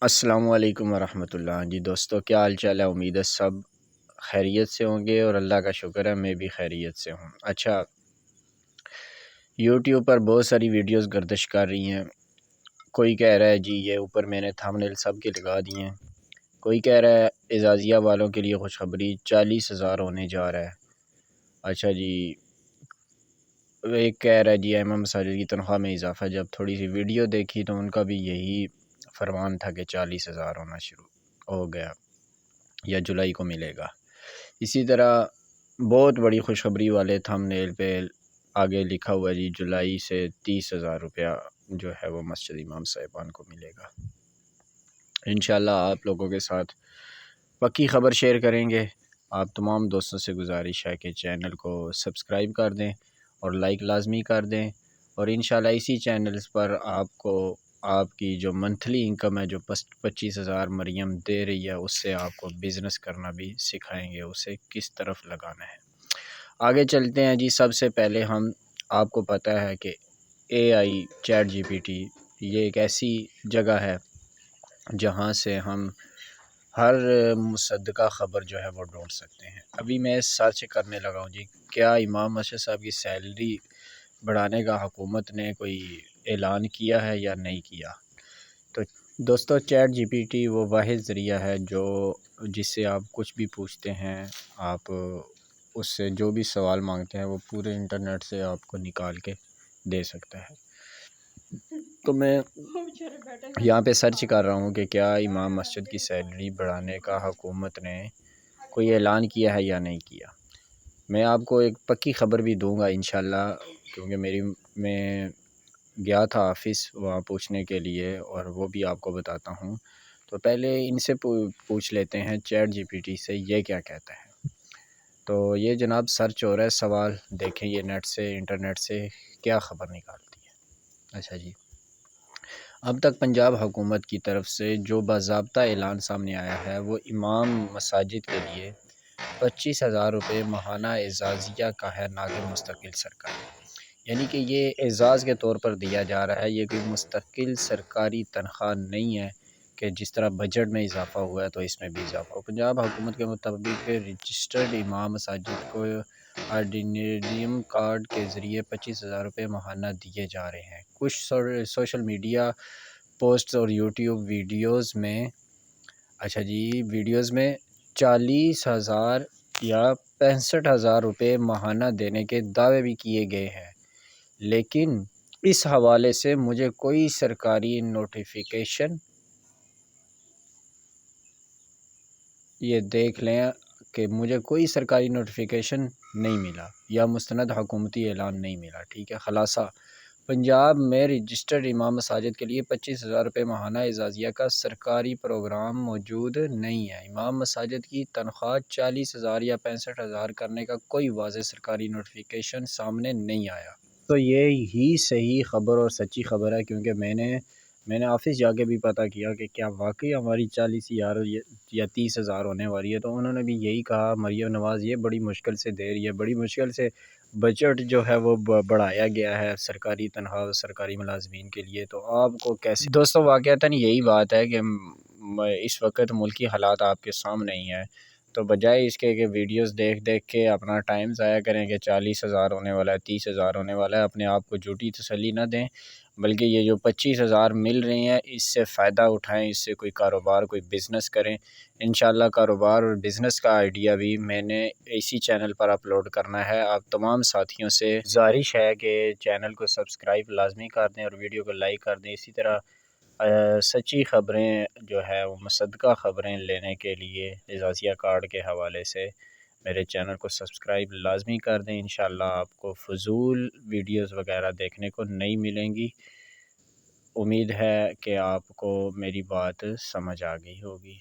السلام علیکم ورحمۃ اللہ۔ جی دوستو، کیا حال چال ہے؟ امید ہے سب خیریت سے ہوں گے اور اللہ کا شکر ہے میں بھی خیریت سے ہوں۔ اچھا، یوٹیوب پر بہت ساری ویڈیوز گردش کر رہی ہیں۔ کوئی کہہ رہا ہے جی یہ اوپر میں نے تھمبنیل سب کے لگا دیے ہیں، کوئی کہہ رہا ہے اعزازیہ والوں کے لیے خوشخبری 40,000 ہونے جا رہا ہے۔ اچھا جی، ایک کہہ رہا ہے جی امام مساجد کی تنخواہ میں اضافہ۔ جب تھوڑی سی ویڈیو دیکھی تو ان کا بھی یہی فرمان تھا کہ 40,000 ہونا شروع ہو گیا یا جولائی کو ملے گا۔ اسی طرح بہت بڑی خوشخبری والے تھمبنیل پہ آگے لکھا ہوا ہے جی جولائی سے 30,000 روپیہ جو ہے وہ مسجد امام صاحبان کو ملے گا۔ انشاءاللہ آپ لوگوں کے ساتھ پکی خبر شیئر کریں گے۔ آپ تمام دوستوں سے گزارش ہے کہ چینل کو سبسکرائب کر دیں اور لائک لازمی کر دیں، اور انشاءاللہ اسی چینلز پر آپ کو آپ کی جو منتھلی انکم ہے جو 25,000 مریم دے رہی ہے اس سے آپ کو بزنس کرنا بھی سکھائیں گے، اسے کس طرف لگانا ہے۔ آگے چلتے ہیں جی۔ سب سے پہلے آپ کو پتہ ہے کہ AI چیٹ GPT یہ ایک ایسی جگہ ہے جہاں سے ہم ہر مصدقہ خبر جو ہے وہ ڈھونڈ سکتے ہیں۔ ابھی میں سرچ کرنے لگا ہوں جی، کیا امام مسجد صاحب کی سیلری بڑھانے کا حکومت نے کوئی اعلان کیا ہے یا نہیں کیا؟ تو دوستو، چیٹ GPT وہ واحد ذریعہ ہے جس سے آپ کچھ بھی پوچھتے ہیں، آپ اس سے جو بھی سوال مانگتے ہیں وہ پورے انٹرنیٹ سے آپ کو نکال کے دے سکتا ہے۔ تو میں یہاں پہ سرچ کر رہا ہوں کہ کیا امام مسجد کی سیلری بڑھانے کا حکومت نے کوئی اعلان کیا ہے یا نہیں کیا۔ میں آپ کو ایک پکی خبر بھی دوں گا انشاءاللہ، کیونکہ میں گیا تھا آفس وہاں پوچھنے کے لیے، اور وہ بھی آپ کو بتاتا ہوں۔ تو پہلے ان سے پوچھ لیتے ہیں چیٹ GPT سے یہ کیا کہتا ہے۔ تو یہ جناب سرچ ہو رہا ہے سوال، دیکھیں یہ انٹرنیٹ سے کیا خبر نکالتی ہے۔ اچھا جی، اب تک پنجاب حکومت کی طرف سے جو باضابطہ اعلان سامنے آیا ہے وہ امام مساجد کے لیے 25,000 روپے ماہانہ اعزازیہ کا ہے، نہ کہ مستقل سرکاری۔ یعنی کہ یہ اعزاز کے طور پر دیا جا رہا ہے، یہ کوئی مستقل سرکاری تنخواہ نہیں ہے کہ جس طرح بجٹ میں اضافہ ہوا ہے تو اس میں بھی اضافہ ہو۔ پنجاب حکومت کے مطابق رجسٹرڈ امام مساجد کو آرڈینریم کارڈ کے ذریعے 25,000 روپے ماہانہ دیے جا رہے ہیں۔ کچھ سوشل میڈیا پوسٹس اور یوٹیوب ویڈیوز میں 40,000 یا 65,000 روپے ماہانہ دینے کے دعوے بھی کیے گئے ہیں، لیکن اس حوالے سے مجھے کوئی سرکاری نوٹیفیکیشن، یہ دیکھ لیں کہ مجھے کوئی سرکاری نوٹیفیکیشن نہیں ملا یا مستند حکومتی اعلان نہیں ملا۔ ٹھیک ہے، خلاصہ پنجاب میں رجسٹرڈ امام مساجد کے لیے 25,000 روپے ماہانہ اعزازیہ کا سرکاری پروگرام موجود نہیں ہے۔ امام مساجد کی تنخواہ 40,000 یا 65,000 کرنے کا کوئی واضح سرکاری نوٹیفیکیشن سامنے نہیں آیا۔ تو یہ ہی صحیح خبر اور سچی خبر ہے، کیونکہ میں نے آفس جا کے بھی پتہ کیا کہ کیا واقعی ہماری 40,000 یا 30,000 ہونے والی ہے، تو انہوں نے بھی یہی کہا مریم نواز یہ بڑی مشکل سے دے رہی ہے، بڑی مشکل سے بجٹ جو ہے وہ بڑھایا گیا ہے سرکاری تنخواہ سرکاری ملازمین کے لیے، تو آپ کو کیسے؟ دوستو، واقعتاً یہی بات ہے کہ اس وقت ملکی حالات آپ کے سامنے ہی ہیں، تو بجائے اس کے کہ ویڈیوز دیکھ کے اپنا ٹائم ضائع کریں کہ 40,000 ہونے والا ہے 30,000 ہونے والا ہے، اپنے آپ کو جھوٹی تسلی نہ دیں، بلکہ یہ جو 25,000 مل رہی ہیں اس سے فائدہ اٹھائیں، اس سے کوئی کاروبار کوئی بزنس کریں۔ انشاءاللہ کاروبار اور بزنس کا آئیڈیا بھی میں نے اسی چینل پر اپلوڈ کرنا ہے۔ آپ تمام ساتھیوں سے گزارش ہے کہ چینل کو سبسکرائب لازمی کر دیں اور ویڈیو کو لائک کر دیں۔ اسی طرح سچی خبریں جو ہے وہ مصدقہ خبریں لینے کے لیے اعزازیہ کارڈ کے حوالے سے میرے چینل کو سبسکرائب لازمی کر دیں۔ انشاءاللہ آپ کو فضول ویڈیوز وغیرہ دیکھنے کو نہیں ملیں گی۔ امید ہے کہ آپ کو میری بات سمجھ آ گئی ہوگی۔